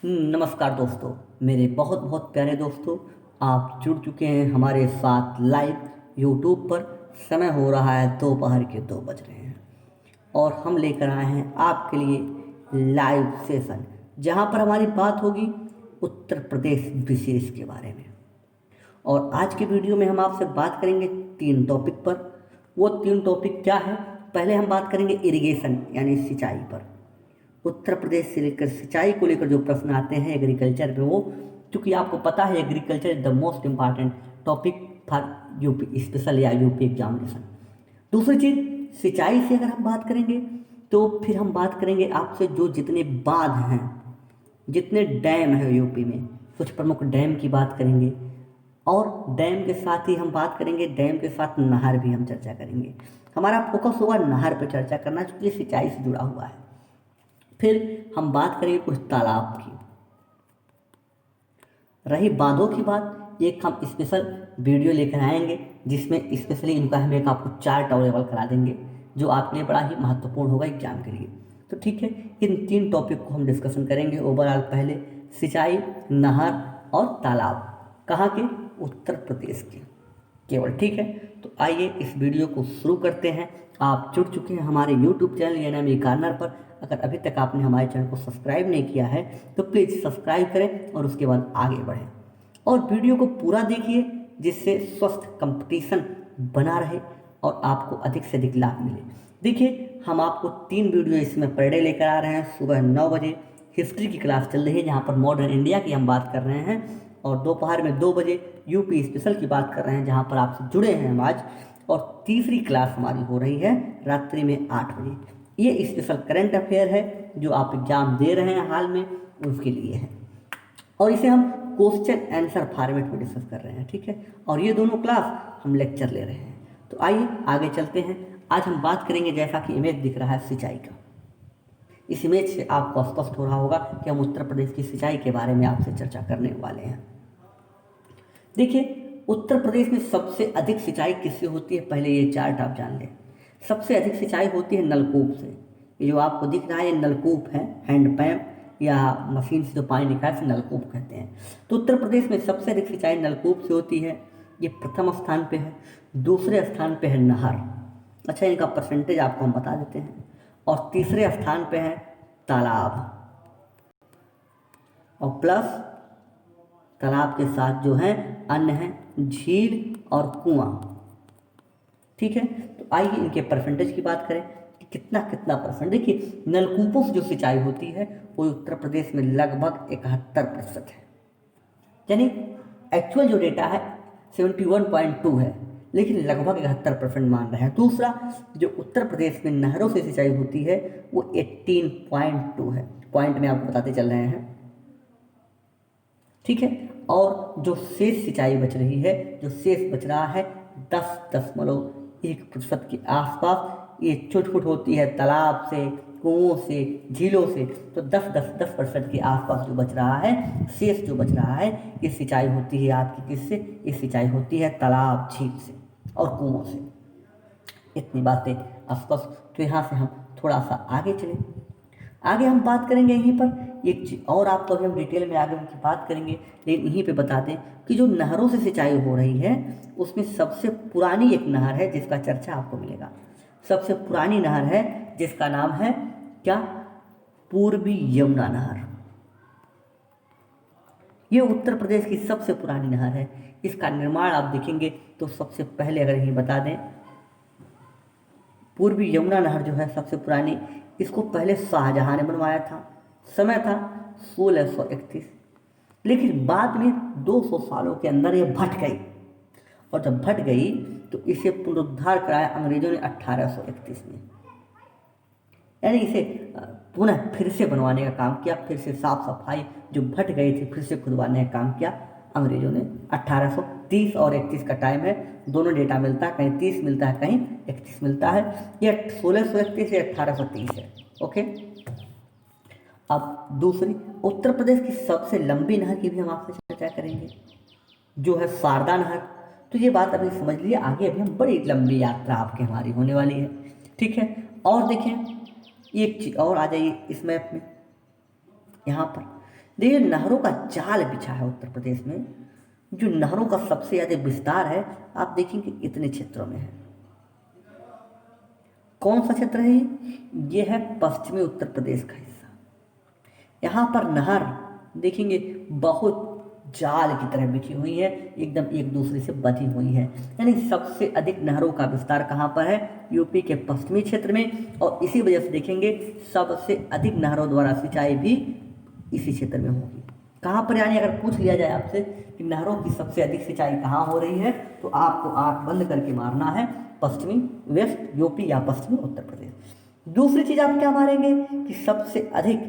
नमस्कार दोस्तों, मेरे बहुत बहुत प्यारे दोस्तों। आप जुड़ चुके हैं हमारे साथ लाइव यूट्यूब पर। समय हो रहा है दोपहर के 2 बज रहे हैं और हम लेकर आए हैं आपके लिए लाइव सेशन, जहां पर हमारी बात होगी उत्तर प्रदेश विशेष के बारे में। और आज की वीडियो में हम आपसे बात करेंगे 3 टॉपिक पर। वो 3 टॉपिक क्या है? पहले हम बात करेंगे इरिगेशन यानी सिंचाई पर। उत्तर प्रदेश से लेकर सिंचाई को लेकर जो प्रश्न आते हैं एग्रीकल्चर में, वो क्योंकि आपको पता है agriculture is the most important topic for UP special या यूपी एग्जामिनेशन। दूसरी चीज़, सिंचाई से अगर हम बात करेंगे तो फिर हम बात करेंगे आपसे जो जितने बांध हैं, जितने डैम हैं यूपी में, कुछ प्रमुख डैम की बात करेंगे। और डैम के साथ ही हम बात करेंगे, डैम के साथ नहर भी हम चर्चा करेंगे। हमारा फोकस होगा नहर पर चर्चा करना, क्योंकि सिंचाई से जुड़ा हुआ है। फिर हम बात करेंगे कुछ तालाब की। रही बांधों की बात, एक हम स्पेशल वीडियो लेकर आएंगे जिसमें स्पेशली इनका हम एक आपको चार्ट अवेलेबल करा देंगे, जो आपके लिए बड़ा ही महत्वपूर्ण होगा एग्जाम के लिए। तो ठीक है, इन 3 टॉपिक को हम डिस्कशन करेंगे ओवरऑल। पहले सिंचाई, नहर और तालाब, कहाँ के? उत्तर प्रदेश के केवल। ठीक है, तो आइए इस वीडियो को शुरू करते हैं। आप जुड़ चुके हैं हमारे यूट्यूब चैनल एएनएम कॉर्नर पर। अगर अभी तक आपने हमारे चैनल को सब्सक्राइब नहीं किया है तो प्लीज़ सब्सक्राइब करें और उसके बाद आगे बढ़ें और वीडियो को पूरा देखिए, जिससे स्वस्थ कंपटीशन बना रहे और आपको अधिक से अधिक लाभ मिले। देखिए, हम आपको 3 वीडियो इसमें पर डे लेकर आ रहे हैं। सुबह 9 बजे हिस्ट्री की क्लास चल रही है, जहाँ पर मॉडर्न इंडिया की हम बात कर रहे हैं, और दोपहर में 2 बजे यूपी स्पेशल की बात कर रहे हैं, जहाँ पर आपसे जुड़े हैं हम आज। और तीसरी क्लास हमारी हो रही है रात्रि में 8 बजे। ये स्पेशल करंट अफेयर है जो आप एग्जाम दे रहे हैं हाल में, उसके लिए है। और इसे हम क्वेश्चन आंसर फॉर्मेट में डिस्कस कर रहे हैं। ठीक है, और ये दोनों क्लास हम लेक्चर ले रहे हैं। तो आइए आगे चलते हैं। आज हम बात करेंगे, जैसा कि इमेज दिख रहा है, सिंचाई का। इस इमेज से आपको स्पष्ट हो रहा होगा कि हम उत्तर प्रदेश की सिंचाई के बारे में आपसे चर्चा करने वाले हैं। देखिए, उत्तर प्रदेश में सबसे अधिक सिंचाई किससे होती है? पहले ये चार्ट आप जान लें। सबसे अधिक सिंचाई होती है नलकूप से। ये जो आपको दिख रहा है ये नलकूप है, हैंडपंप या मशीन से जो पानी निकाल से नलकूप कहते हैं। तो उत्तर प्रदेश में सबसे अधिक सिंचाई नलकूप से होती है। ये प्रथम स्थान पे है। दूसरे स्थान पे है नहर। अच्छा, इनका परसेंटेज आपको हम बता देते हैं। और तीसरे स्थान पे है तालाब, और प्लस तालाब के साथ जो है अन्य हैं झील और कुआं। ठीक है, तो आइए इनके परसेंटेज की बात करें कि कितना कितना परसेंट। देखिए, नलकूपों से जो सिंचाई होती है वो उत्तर प्रदेश में लगभग 71% है, यानी एक्चुअल जो डेटा है 71.2 है, लेकिन लगभग 71% मान रहे हैं। दूसरा, जो उत्तर प्रदेश में नहरों से सिंचाई होती है वो 18.2 है। पॉइंट में आपको बताते चल रहे हैं। ठीक है, और जो शेष सिंचाई बच रही है, जो शेष बच रहा है 10.1% के आसपास। ये छुट होती है तालाब से, कुओं से, झीलों से। तो 10% के आसपास जो बच रहा है, शेष जो बच रहा है, ये सिंचाई होती है आपकी किससे? ये सिंचाई होती है तालाब, झील से और कुओं से। इतनी बातें स्पष्ट। तो यहाँ से हम थोड़ा सा आगे चलें। आगे हम बात करेंगे यहीं पर एक चीज़ और, आपको अभी हम डिटेल में आगे उनकी बात करेंगे, लेकिन यहीं पे बता दें कि जो नहरों से सिंचाई हो रही है उसमें सबसे पुरानी एक नहर है जिसका चर्चा आपको मिलेगा। सबसे पुरानी नहर है जिसका नाम है क्या? पूर्वी यमुना नहर। ये उत्तर प्रदेश की सबसे पुरानी नहर है। इसका निर्माण आप देखेंगे तो सबसे पहले अगर यहीं बता दें, पूर्वी यमुना नहर जो है सबसे पुरानी, इसको पहले शाहजहां ने बनवाया था। समय था 1631, लेकिन बाद में 200 सालों के अंदर ये भट गई, और जब भट गई तो इसे पुनरुद्धार कराया अंग्रेजों ने 1831 में। यानी इसे पुनः फिर से बनवाने का काम किया, फिर से साफ सफाई, जो भट गई थी फिर से खुदवाने का काम किया अंग्रेजों ने। 1830 और 31 का टाइम है, दोनों डेटा मिलता है, कहीं 30 मिलता है, कहीं 31 मिलता है। ये 1631 या 1830 है। ओके, अब दूसरी, उत्तर प्रदेश की सबसे लंबी नहर की भी हम आपसे चर्चा करेंगे, जो है शारदा नहर। तो ये बात अभी समझ लिए, आगे अभी हम बड़ी लंबी यात्रा आपकी हमारी होने वाली है। ठीक है, और देखें एक चीज़ और आ जाइए इस मैप में। यहाँ पर देखिए नहरों का जाल बिछा है उत्तर प्रदेश में। जो नहरों का सबसे ज़्यादा विस्तार है आप देखेंगे इतने क्षेत्रों में है। कौन सा क्षेत्र है ये है पश्चिमी उत्तर प्रदेश का हिस्सा। यहाँ पर नहर देखेंगे बहुत जाल की तरह बिछी हुई है, एकदम एक दूसरे से बंधी हुई है। यानी सबसे अधिक नहरों का विस्तार कहाँ पर है, यूपी के पश्चिमी क्षेत्र में। और इसी वजह से देखेंगे सबसे अधिक नहरों द्वारा सिंचाई भी इसी क्षेत्र में होगी। कहाँ पर, यानी अगर पूछ लिया जाए आपसे कि नहरों की सबसे अधिक सिंचाई कहाँ हो रही है, तो आपको आँख बंद करके मारना है पश्चिमी वेस्ट यूपी या पश्चिमी उत्तर प्रदेश। दूसरी चीज़ आप क्या मारेंगे कि सबसे अधिक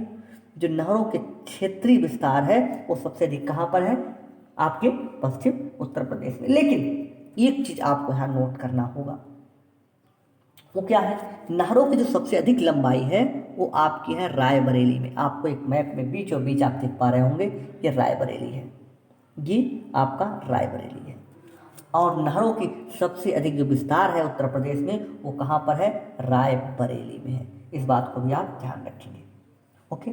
जो नहरों के क्षेत्रीय विस्तार है वो सबसे अधिक कहाँ पर है, आपके पश्चिम उत्तर प्रदेश में। लेकिन एक चीज़ आपको यहाँ नोट करना होगा, वो क्या है, नहरों की जो सबसे अधिक लंबाई है वो आपकी है रायबरेली में। आपको एक मैप में बीचों बीच आप देख पा रहे होंगे ये रायबरेली है, ये आपका रायबरेली है। और नहरों की सबसे अधिक जो विस्तार है उत्तर प्रदेश में वो कहाँ पर है, रायबरेली में है। इस बात को भी आप ध्यान रखेंगे। ओके,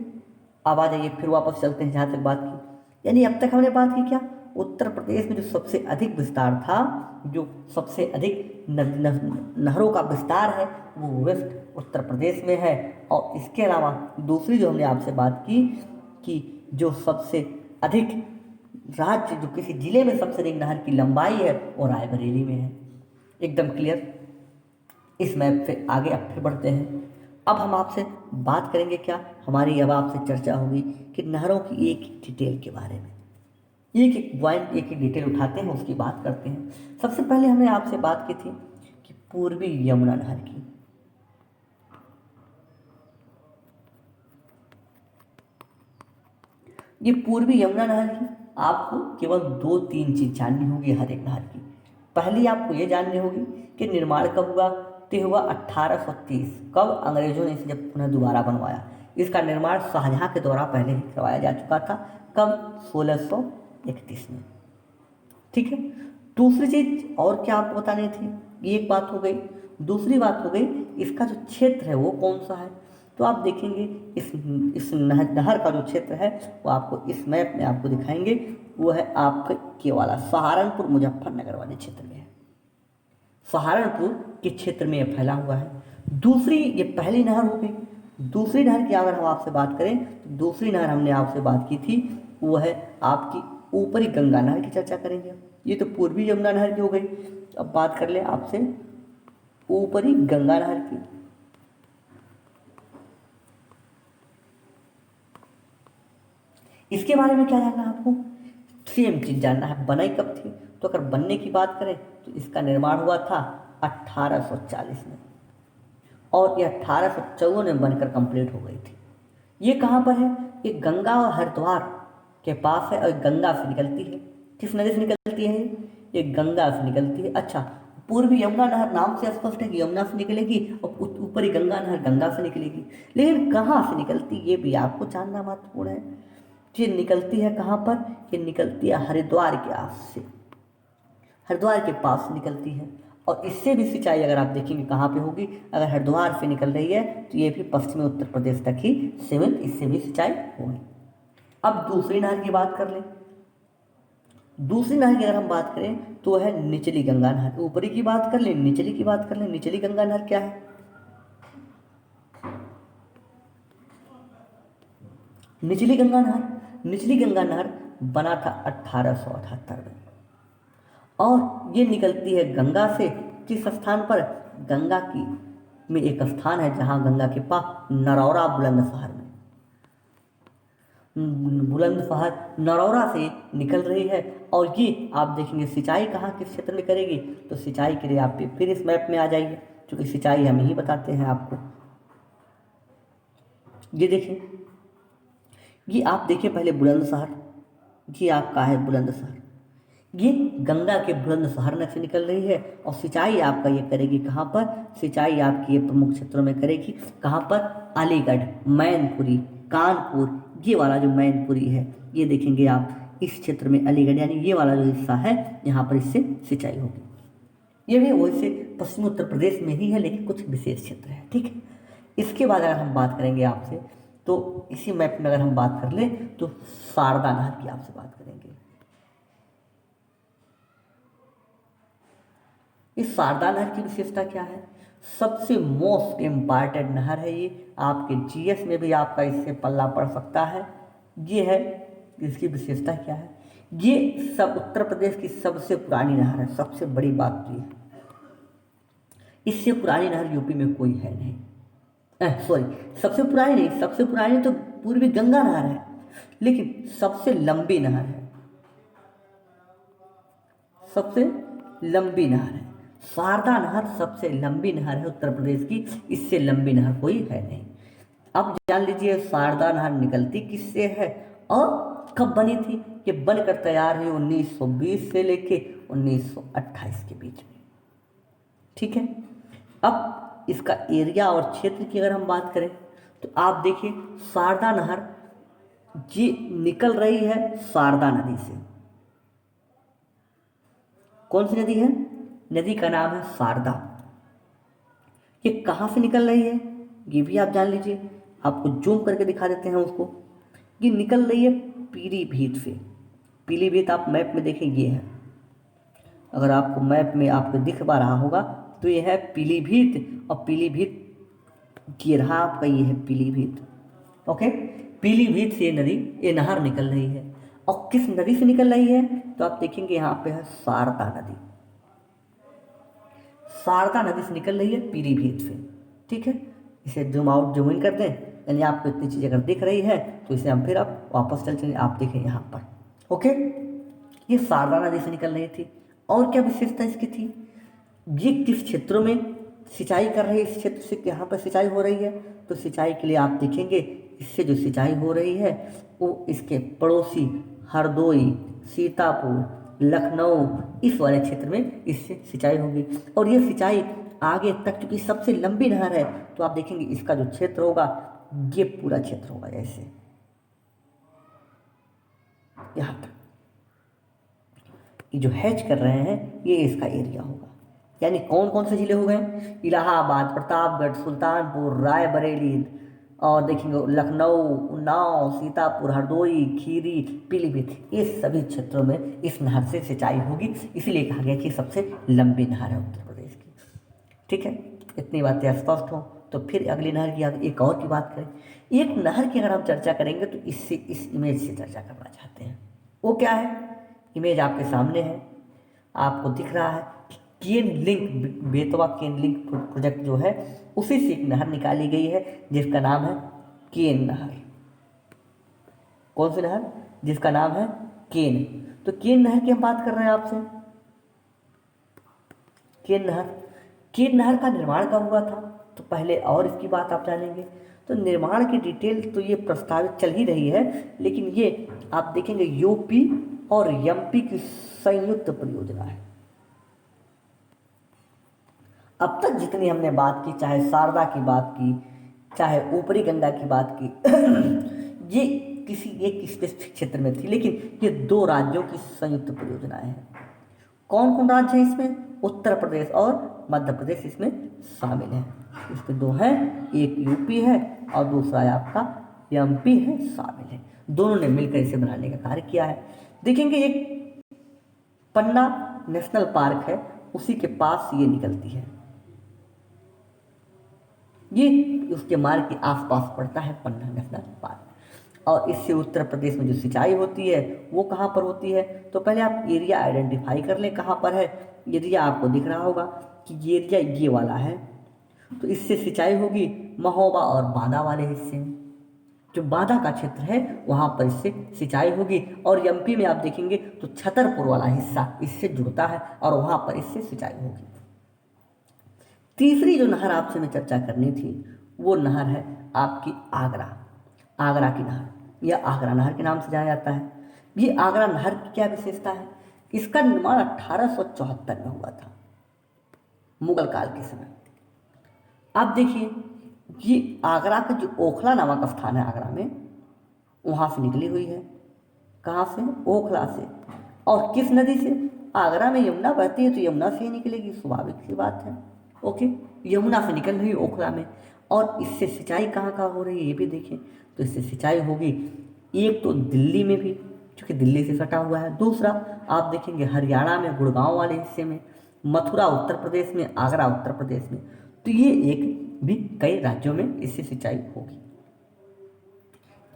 अब आ जाइए फिर वापस चलते हैं जहाँ तक बात की। यानी अब तक हमने बात की क्या, उत्तर प्रदेश में जो सबसे अधिक विस्तार था, जो सबसे अधिक नहरों का विस्तार है वो वेस्ट उत्तर प्रदेश में है। और इसके अलावा दूसरी जो हमने आपसे बात की कि जो सबसे अधिक राज्य, जो किसी जिले में सबसे अधिक नहर की लंबाई है वो रायबरेली में है। एकदम क्लियर। इस मैप से आगे अब फिर बढ़ते हैं। अब हम आपसे बात करेंगे क्या, हमारी अब आपसे चर्चा होगी कि नहरों की एक एक डिटेल के बारे में। एक एक पॉइंट, एक एक डिटेल उठाते हैं, उसकी बात करते हैं। सबसे पहले हमने आपसे बात की थी कि पूर्वी यमुना नहर की। ये पूर्वी यमुना नहर की आपको केवल 2-3 चीज जाननी होगी हर एक नहर की। पहली आपको ये जाननी होगी कि निर्माण कब हुआ, तो हुआ 1830। कब, अंग्रेजों ने इसे जब पुनः दोबारा बनवाया। इसका निर्माण शाहजहां के द्वारा पहले ही करवाया जा चुका था। कब, 1631 में। ठीक है। दूसरी चीज और क्या आपको बतानी थी, ये एक बात हो गई। दूसरी बात हो गई इसका जो क्षेत्र है वो कौन सा है। तो आप देखेंगे इस नहर का जो क्षेत्र है वो आपको इस मैप में आपको दिखाएंगे, वो है आपके ये वाला सहारनपुर मुजफ्फरनगर वाले क्षेत्र में है। सहारनपुर के क्षेत्र में ये फैला हुआ है। दूसरी, ये पहली नहर हो गई। दूसरी नहर की अगर हम आपसे बात करें तो दूसरी नहर हमने आपसे बात की थी वो है आपकी ऊपरी गंगा नहर की चर्चा करेंगे। ये तो पूर्वी यमुना नहर की हो गई। अब बात कर ले आपसे ऊपरी गंगा नहर की। इसके बारे में क्या जानना है आपको, सेम चीज जानना है, बनाई कब थी। तो अगर बनने की बात करें तो इसका निर्माण हुआ था 1840 में, और ये 1854 में बनकर कंप्लीट हो गई थी। ये कहाँ पर है, ये गंगा और हरिद्वार के पास है और गंगा से निकलती है। किस नदी से निकलती है, ये गंगा से निकलती है। अच्छा, पूर्वी यमुना नहर नाम से स्पष्ट है कि यमुना से निकलेगी, और ऊपरी गंगा नहर गंगा से निकलेगी। लेकिन कहाँ से निकलती ये भी आपको जानना महत्वपूर्ण है। ये निकलती है कहाँ पर, ये निकलती है हरिद्वार के आस से, हरिद्वार के पास से निकलती है। और इससे भी सिंचाई अगर आप देखेंगे कहाँ पे होगी, अगर हरिद्वार से निकल रही है तो ये भी पश्चिमी उत्तर प्रदेश तक ही सीमित, इससे भी सिंचाई होगी। अब दूसरी नहर की बात कर लें। दूसरी नहर की अगर हम बात करें तो है निचली गंगा नहर। ऊपरी की बात कर लें, निचली की बात कर लें। निचली गंगा नहर क्या है, निचली गंगा नहर, निचली गंगा नहर बना था 1878 में, और ये निकलती है गंगा से। किस स्थान पर, गंगा की में एक स्थान है जहाँ गंगा के पास नरौरा बुलंदशहर में, बुलंदशहर नरौरा से निकल रही है। और ये आप देखेंगे सिंचाई कहाँ किस क्षेत्र में करेगी, तो सिंचाई के लिए आप फिर इस मैप में आ जाइए, क्योंकि सिंचाई हम ही बताते हैं आपको। ये देखिए, ये आप देखिए पहले बुलंदशहर, ये आपका है बुलंदशहर। ये गंगा के बुलंदशहर से निकल रही है, और सिंचाई आपका ये करेगी कहाँ पर, सिंचाई आपकी ये प्रमुख क्षेत्रों में करेगी। कहाँ पर, अलीगढ़, मैनपुरी, कानपुर, ये वाला जो मैनपुरी है ये देखेंगे आप इस क्षेत्र में, अलीगढ़ यानी ये वाला जो हिस्सा है यहाँ पर इससे सिंचाई होगी। ये भी वैसे पश्चिमी उत्तर प्रदेश में ही है, लेकिन कुछ विशेष क्षेत्र है। ठीक है। इसके बाद अगर हम बात करेंगे आपसे तो इसी मैप में अगर हम बात कर ले तो शारदा नहर की आपसे बात करेंगे। इस शारदा नहर की विशेषता क्या है? सबसे मोस्ट इम्पॉर्टेंट नहर है ये, आपके जीएस में भी आपका इससे पल्ला पड़ सकता है। ये है, इसकी विशेषता क्या है? ये सब उत्तर प्रदेश की सबसे पुरानी नहर है। सबसे बड़ी बात तो ये है, इससे पुरानी नहर यूपी में कोई है नहीं। सॉरी, सबसे पुरानी नहीं, सबसे पुरानी तो पूर्वी गंगा नहर है, लेकिन सबसे लंबी नहर है, सबसे लंबी नहर है। शारदा नहर सबसे लंबी नहर है उत्तर प्रदेश की, इससे लंबी नहर कोई है नहीं। अब जान लीजिए शारदा नहर निकलती किससे है और कब बनी थी? ये बनकर तैयार हुई 1920 से लेके 1928 के बीच में। ठीक है, अब इसका एरिया और क्षेत्र की अगर हम बात करें तो आप देखिए शारदा नहर ये निकल रही है शारदा नदी से। कौन सी नदी है? नदी का नाम है शारदा। ये कहाँ से निकल रही है ये भी आप जान लीजिए, आपको जूम करके दिखा देते हैं उसको। ये निकल रही है पीलीभीत से। पीलीभीत आप मैप में देखें, ये है, अगर आपको मैप में आपको दिख पा रहा होगा तो ये है पीलीभीत, और पीलीभीत ये रहा आपका, ये है पीलीभीत। ओके, पीलीभीत से ये नदी, ये नहर निकल रही है। और किस नदी से निकल रही है तो आप देखेंगे यहाँ पे है शारदा नदी। शारदा नदी से निकल रही है पीलीभीत से। ठीक है, इसे जूम आउट जूम इन कर दें, यानी आपको इतनी चीज़ अगर दिख रही है तो इसे हम फिर आप वापस चल चलें, आप देखें यहाँ पर। ओके, ये शारदा नदी से निकल रही थी। और क्या विशेषता इसकी थी? ये किस क्षेत्रों में सिंचाई कर रही है? इस क्षेत्र से यहाँ पर सिंचाई हो रही है, तो सिंचाई के लिए आप देखेंगे इससे जो सिंचाई हो रही है वो इसके पड़ोसी हरदोई, सीतापुर, लखनऊ, इस वाले क्षेत्र में इससे सिंचाई होगी। और ये सिंचाई आगे तक, क्योंकि सबसे लंबी नहर है, तो आप देखेंगे इसका जो क्षेत्र होगा ये पूरा क्षेत्र होगा ऐसे यहाँ तक। ये जो हैच कर रहे हैं ये इसका एरिया होगा। यानी कौन कौन से जिले हो गए? इलाहाबाद, प्रतापगढ़, सुल्तानपुर, रायबरेली, और देखेंगे लखनऊ, उन्नाव, सीतापुर, हरदोई, खीरी, पीलीभीत, ये सभी क्षेत्रों में इस नहर से सिंचाई होगी। इसीलिए कहा गया कि सबसे लंबी नहर है उत्तर प्रदेश की। ठीक है, इतनी बातें स्पष्ट हो तो फिर अगली नहर की एक और की बात करें। एक नहर की अगर हम चर्चा करेंगे तो इससे इस इमेज से चर्चा करना चाहते हैं। वो क्या है? इमेज आपके सामने है, आपको दिख रहा है केन लिंक, बेतवा केन लिंक प्रोजेक्ट जो है उसी से एक नहर निकाली गई है जिसका नाम है केन नहर। कौन सी नहर? जिसका नाम है केन। तो केन नहर की हम बात कर रहे हैं आपसे। केन नहर का निर्माण कब हुआ था तो पहले और इसकी बात आप जानेंगे। तो निर्माण की डिटेल तो ये प्रस्तावित चल ही रही है, लेकिन ये आप देखेंगे यूपी और एमपी की संयुक्त परियोजना है। अब तक जितनी हमने बात की, चाहे शारदा की बात की, चाहे ऊपरी गंगा की बात की ये किसी एक स्पेसिफिक क्षेत्र में थी, लेकिन ये दो राज्यों की संयुक्त परियोजनाएं हैं। कौन कौन राज्य हैं इसमें? उत्तर प्रदेश और मध्य प्रदेश इसमें शामिल हैं। इसमें दो हैं, एक यूपी है और दूसरा आपका एमपी है, शामिल है। दोनों ने मिलकर इसे बनाने का कार्य किया है। देखेंगे एक पन्ना नेशनल पार्क है, उसी के पास ये निकलती है, ये उसके मार्ग के आसपास पड़ता है पन्ना नेशनल पार्क। और इससे उत्तर प्रदेश में जो सिंचाई होती है वो कहाँ पर होती है? तो पहले आप एरिया आइडेंटिफाई कर लें कहाँ पर है। एरिया आपको दिख रहा होगा कि ये एरिया ये वाला है, तो इससे सिंचाई होगी महोबा और बांदा वाले हिस्से में। जो बांदा का क्षेत्र है वहाँ पर इससे सिंचाई होगी। और एमपी में आप देखेंगे तो छतरपुर वाला हिस्सा इससे जुड़ता है और वहाँ पर इससे सिंचाई होगी। तीसरी जो नहर आपसे मैं चर्चा करनी थी वो नहर है आपकी आगरा की नहर, यह आगरा नहर के नाम से जाना जाता है। ये आगरा नहर की क्या विशेषता है? इसका निर्माण 1874 में हुआ था, मुगल काल के समय। आप देखिए ये आगरा का जो ओखला नामक स्थान है आगरा में, वहाँ से निकली हुई है। कहाँ से? ओखला से। और किस नदी से? आगरा में यमुना बहती है तो यमुना से ही निकलेगी, स्वाभाविक सी बात है। ओके, यमुना से निकल रही है ओखला में। और इससे सिंचाई कहाँ कहाँ हो रही है ये भी देखें। तो तो इससे सिंचाई होगी। एक तो दिल्ली में भी, क्योंकि दिल्ली से सटा हुआ है। दूसरा आप देखेंगे हरियाणा में, गुड़गांव वाले हिस्से में, मथुरा उत्तर प्रदेश में, आगरा उत्तर प्रदेश में। तो ये एक भी कई राज्यों में इससे सिंचाई होगी।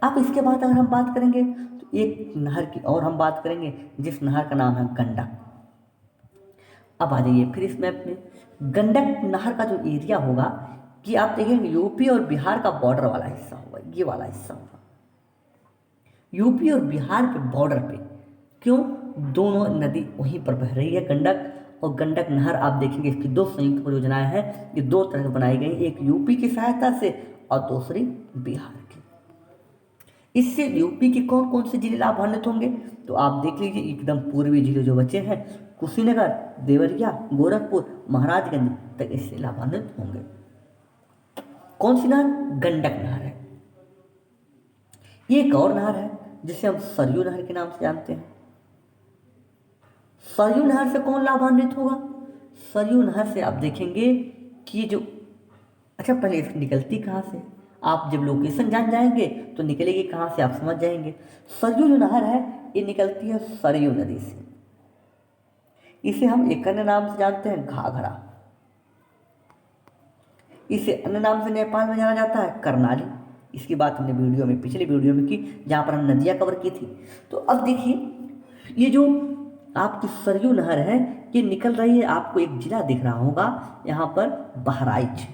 अब इसके बाद अगर हम बात करेंगे तो एक नहर की और हम बात करेंगे, जिस नहर का नाम है गंडक। अब आ जाइए फिर इस मैप में। गंडक नहर का जो एरिया होगा कि आप देखेंगे यूपी और बिहार का बॉर्डर वाला हिस्सा होगा, ये वाला हिस्सा होगा यूपी और बिहार के बॉर्डर पे। क्यों? दोनों नदी वहीं पर बह रही है, गंडक और गंडक नहर। आप देखेंगे इसकी दो संयुक्त परियोजनाएं हैं, ये दो तरह से बनाई गई, एक यूपी की सहायता से और दूसरी बिहार की। इससे यूपी के कौन कौन से जिले लाभान्वित होंगे? तो आप देख लीजिए, एकदम पूर्वी जिले जो बचे हैं, कुशीनगर, देवरिया, गोरखपुर, महाराजगंज तक इससे लाभान्वित होंगे। कौन सी नहर? गंडक नहर है। ये एक और नहर है जिसे हम सरयू नहर के नाम से जानते हैं। सरयू नहर से कौन लाभान्वित होगा? सरयू नहर से आप देखेंगे कि ये जो, अच्छा पहले इसकी निकलती कहाँ से? आप जब लोकेशन जान जाएंगे तो निकलेगी कहाँ से आप समझ जाएंगे। सरयू जो नहर है ये निकलती है सरयू नदी से। इसे हम एक अन्य नाम से जानते हैं घाघरा। इसे अन्य नाम से नेपाल में जाना जाता है कर्नाली। इसकी बात हमने वीडियो में, पिछले वीडियो में की, जहाँ पर हम नदियाँ कवर की थी। तो अब देखिए ये जो आपकी सरयू नहर है ये निकल रही है, आपको एक जिला दिख रहा होगा यहाँ पर, बहराइच।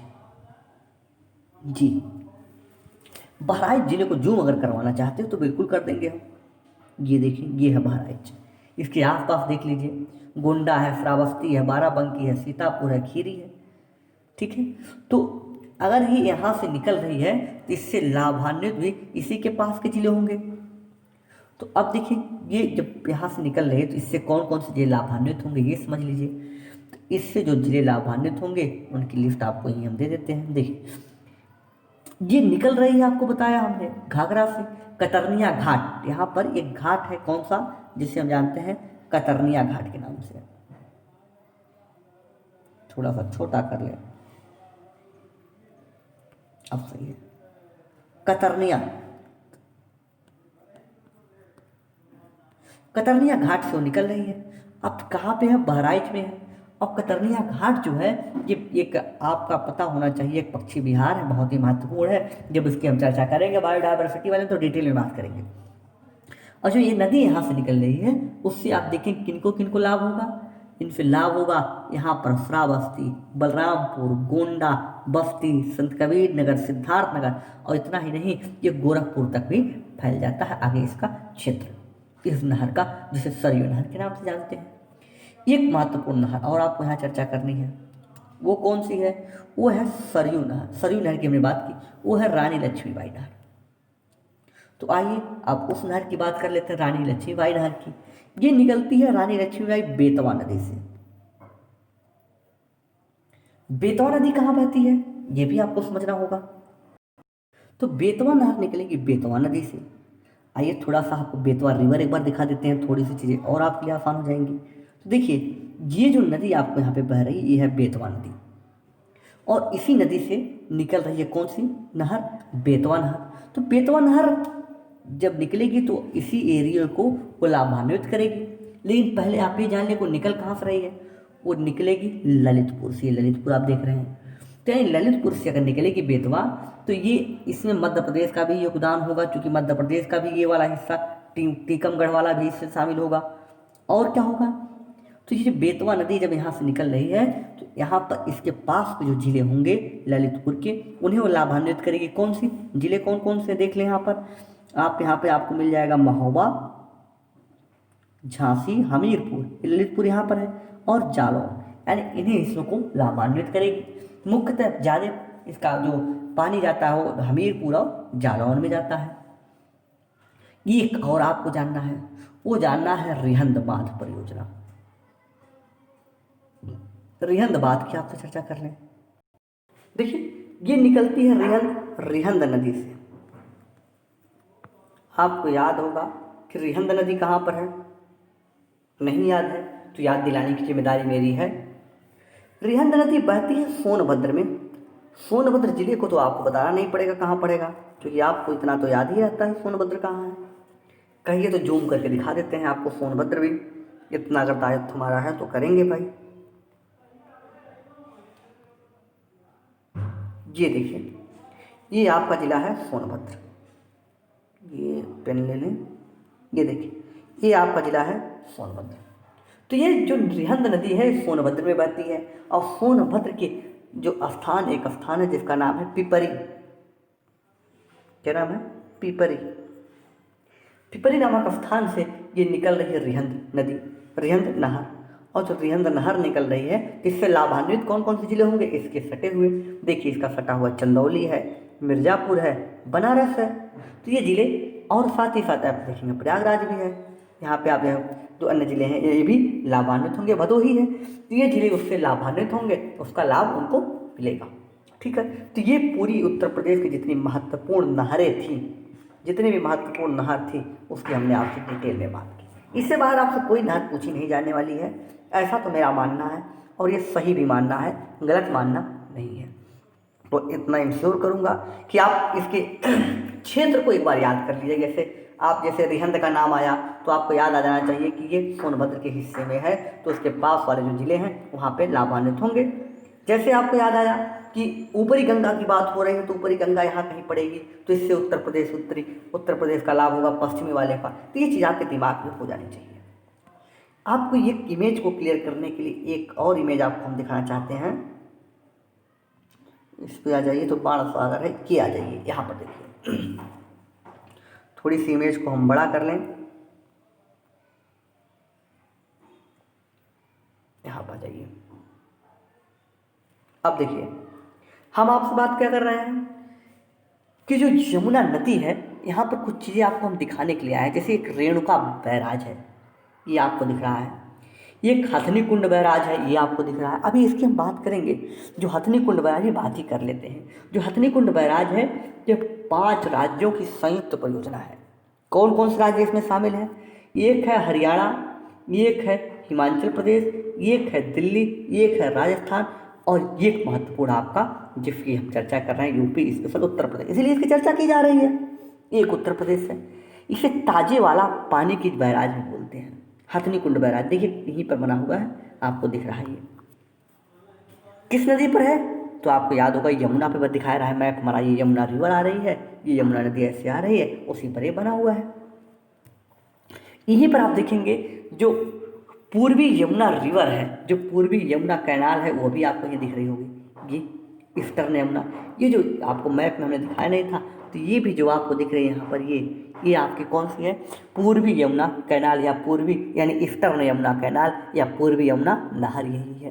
जी, बहराइच जिले को जूम अगर करवाना चाहते हो तो बिल्कुल कर देंगे हम। ये देखिए, ये है बहराइच। इसके आसपास देख लीजिए, गोंडा है, श्रावस्ती है, बाराबंकी है, सीतापुर है, खीरी है। ठीक है, तो अगर ये यहाँ से निकल रही है तो इससे लाभान्वित भी इसी के पास के जिले होंगे। तो अब देखिए, ये जब यहाँ से निकल रही है तो इससे कौन कौन से जिले लाभान्वित होंगे ये समझ लीजिए। तो इससे जो जिले लाभान्वित होंगे उनकी लिस्ट आपको यही हम दे देते हैं। देखिए, ये निकल रही है, आपको बताया हमने, घाघरा से कतरनिया घाट। यहाँ पर एक घाट है, कौन सा, जिसे हम जानते हैं कतरनिया घाट के नाम से। थोड़ा सा छोटा कर ले, अब सही है। कतरनिया घाट से वो निकल रही है। अब कहाँ पे है? बहराइच में है। और कतरनिया घाट जो है ये एक, आपका पता होना चाहिए, एक पक्षी विहार है, बहुत ही महत्वपूर्ण है। जब इसकी हम चर्चा करेंगे बायोडायवर्सिटी वाले तो डिटेल में बात करेंगे। और जो ये नदी यहाँ से निकल रही है उससे आप देखें किनको किनको लाभ होगा। इनसे लाभ होगा यहाँ पर श्रावस्ती, बलरामपुर, गोंडा, बस्ती, संत कबीर नगर, सिद्धार्थ नगर, और इतना ही नहीं, ये गोरखपुर तक भी फैल जाता है आगे इसका क्षेत्र, इस नहर का, जिसे सरयू नहर के नाम से जानते हैं। एक महत्वपूर्ण नहर और आपको यहाँ चर्चा करनी है, वो कौन सी है? वो है सरयू नहर। सरयू नहर की हमने बात की, वो है रानी लक्ष्मीबाई नहर। तो आइए अब उस नहर की बात कर लेते हैं, रानी लक्ष्मीबाई नहर की। ये निकलती है रानी लक्ष्मीबाई बेतवा नदी से। बेतवा नदी कहाँ बहती है ये भी आपको समझना होगा। तो बेतवा नहर निकलेगी बेतवा नदी से। आइए थोड़ा सा आपको बेतवा रिवर एक बार दिखा देते हैं, थोड़ी सी चीज़ें और आपके लिए आसान हो जाएंगी। तो देखिए, ये जो नदी आपको यहाँ पे बह रही है ये है बेतवा नदी, और इसी नदी से निकल रही है कौन सी नहर? बेतवा नहर। तो बेतवा नहर जब निकलेगी तो इसी एरिया को वो लाभान्वित करेगी। लेकिन पहले आप ये जान लें को निकल कहाँ से रही है? वो निकलेगी ललितपुर से। ललितपुर आप देख रहे हैं, तो यानी ललितपुर से अगर निकलेगी बेतवा तो ये, इसमें मध्य प्रदेश का भी योगदान होगा, क्योंकि मध्य प्रदेश का भी ये वाला हिस्सा, टीकमगढ़ वाला भी इससे शामिल होगा। और क्या होगा? तो ये जो बेतवा नदी जब यहाँ से निकल रही है तो यहाँ पर इसके पास के जो जिले होंगे ललितपुर के, उन्हें वो लाभान्वित करेगी। कौन सी जिले, कौन कौन से देख लें यहाँ पर, आप यहाँ पे आपको मिल जाएगा महोबा, झांसी, हमीरपुर, ललितपुर यहाँ पर है, और जालौन, यानी इन्हीं हिस्सों को लाभान्वित करेगी। मुख्यतः ज़्यादा इसका जो पानी जाता है वो हमीरपुर और जालौन में जाता है। ये एक और आपको जानना है, वो जानना है रिहंद बांध परियोजना। रिहंद बांध की आपसे चर्चा कर लें। देखिए, ये निकलती है रिहंद नदी से। आपको याद होगा कि रिहंद नदी कहाँ पर है? नहीं याद है तो याद दिलाने की जिम्मेदारी मेरी है। रिहंद नदी बहती है सोनभद्र में, सोनभद्र जिले को तो आपको बताना नहीं पड़ेगा कहाँ पड़ेगा, क्योंकि आपको इतना तो याद ही रहता है सोनभद्र कहाँ है। कहिए तो जूम करके दिखा देते हैं आपको सोनभद्र भी, इतना अगर दायित्व हमारा है तो करेंगे भाई। ये देखिए, ये आपका जिला है सोनभद्र, ये पेन ले लें, ये देखिए ये आपका जिला है सोनभद्र। तो ये जो रिहंद नदी है सोनभद्र में बहती है, और सोनभद्र के जो स्थान, एक स्थान है जिसका नाम है पिपरी। क्या नाम है? पिपरी। पिपरी नामक स्थान से ये निकल रही है रिहंद नदी, रिहंद नहर। और जो रिहंद नहर निकल रही है, इससे लाभान्वित कौन कौन से जिले होंगे? इसके सटे हुए, देखिए इसका सटा हुआ चंदौली है, मिर्ज़ापुर है, बनारस है। तो ये जिले, और साथ ही साथ आप देखेंगे प्रयागराज भी है, यहाँ पे आप जो अन्य जिले हैं ये भी लाभान्वित होंगे, भदोही है। तो ये जिले उससे लाभान्वित होंगे, उसका लाभ उनको मिलेगा। ठीक है, तो ये पूरी उत्तर प्रदेश की जितनी महत्वपूर्ण नहरें थी, जितनी भी महत्वपूर्ण नहर थी, उसकी हमने आपसे डिटेल में बात की। इससे बाहर आपसे कोई नहर पूछी नहीं जाने वाली है, ऐसा तो मेरा मानना है, और ये सही भी मानना है, गलत मानना नहीं है। तो इतना इंश्योर करूँगा कि आप इसके क्षेत्र को एक बार याद कर लीजिए। जैसे रिहंद का नाम आया तो आपको याद आ जाना चाहिए कि ये सोनभद्र के हिस्से में है, तो उसके पास वाले जो जिले हैं वहाँ पे लाभान्वित होंगे। जैसे आपको याद आया कि ऊपरी गंगा की बात हो रही है, तो ऊपरी गंगा यहाँ कहीं पड़ेगी, तो इससे उत्तर प्रदेश का लाभ होगा, पश्चिमी वाले का। तो ये चीज़ आपके दिमाग में हो जानी चाहिए। आपको ये इमेज को क्लियर करने के लिए एक और इमेज आपको हम दिखाना चाहते हैं। इस पर आ जाइए, तो बाण सागर है, ये आ जाइए यहाँ पर देखिए। थोड़ी सी इमेज को हम बड़ा कर लें, यहाँ पर जाइए। अब देखिए, हम आपसे बात क्या कर रहे हैं कि जो यमुना नदी है, यहाँ पर कुछ चीज़ें आपको हम दिखाने के लिए आए हैं। जैसे एक रेणुका बैराज है, ये आपको दिख रहा है, ये एक हथनी कुंड बैराज है, ये आपको दिख रहा है। अभी इसकी हम बात करेंगे, जो हथनी कुंड बैराज, ये बात ही कर लेते हैं। जो हथनी कुंड बैराज है, ये 5 राज्यों की संयुक्त परियोजना है। कौन कौन से राज्य इसमें शामिल हैं? एक है हरियाणा, एक है हिमाचल प्रदेश, एक है दिल्ली, एक है राजस्थान, और एक महत्वपूर्ण आपका जिसकी हम चर्चा कर रहे हैं यूपी स्पेशल उत्तर प्रदेश, इसीलिए इसकी चर्चा की जा रही है। एक उत्तर प्रदेश है, इसे ताजे वाला पानी की बैराज भी बोलते हैं, हथनी कुंड बैराज। देखिए यहीं पर बना हुआ है, आपको दिख रहा है। ये किस नदी पर है? तो आपको याद होगा यमुना पे दिखाया रहा है मैप हमारा, ये यमुना रिवर आ रही है, ये यमुना नदी ऐसे आ रही है, उसी पर ये बना हुआ है। यहीं पर आप देखेंगे जो पूर्वी यमुना रिवर है, जो पूर्वी यमुना कैनाल है, वो भी आपको ये दिख रही होगी, ये ईस्टर्न यमुना। ये जो आपको मैप में हमने दिखाया नहीं था, तो ये भी जो आपको दिख रही है यहाँ पर, ये आपकी कौन सी है? पूर्वी यमुना कैनाल, या पूर्वी यानी ईस्टर्न यमुना कैनाल, या पूर्वी यमुना नहर, यही है।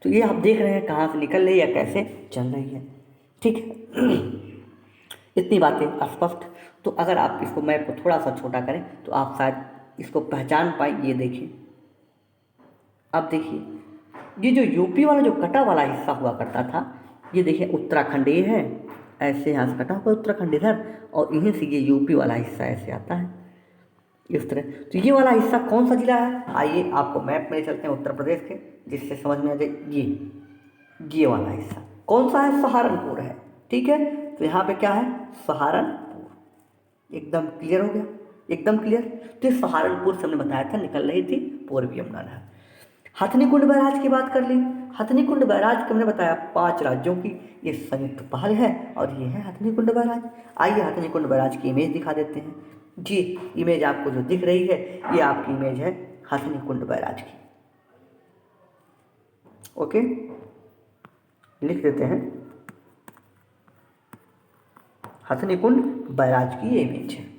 तो ये आप देख रहे हैं कहाँ से निकल रही है, कैसे चल रही है। ठीक है, इतनी बातें स्पष्ट। तो अगर आप इसको मैप को थोड़ा सा छोटा करें तो आप शायद इसको पहचान पाए। ये देखिए, अब देखिए, ये जो यूपी वाला जो कटा वाला हिस्सा हुआ करता था, ये देखिए उत्तराखंड ये है, ऐसे यहाँ से कटा हुआ उत्तराखंड इधर, और यहीं से ये यूपी वाला हिस्सा ऐसे आता है इस तरह। तो ये वाला हिस्सा कौन सा जिला है? आइए आपको मैप में चलते हैं उत्तर प्रदेश के, जिससे समझ में आ जाए। ये वाला हिस्सा कौन सा है? सहारनपुर है। ठीक है, तो यहाँ पे क्या है? सहारनपुर। एकदम क्लियर हो गया, एकदम क्लियर। तो ये सहारनपुर से हमने बताया था निकल रही थी पूर्वी यमुना नहर। हथनी कुंड बैराज की बात कर ली। हथनी कुंड बैराज को हमने बताया 5 राज्यों की ये संयुक्त पहल है, और ये है हथनी कुंड बैराज। आइए हथनी कुंड बैराज की इमेज दिखा देते हैं। जी, इमेज आपको जो दिख रही है, ये आपकी इमेज है हथनी कुंड बैराज की। ओके, लिख देते हैं, हथनी कुंड बैराज की ये इमेज है।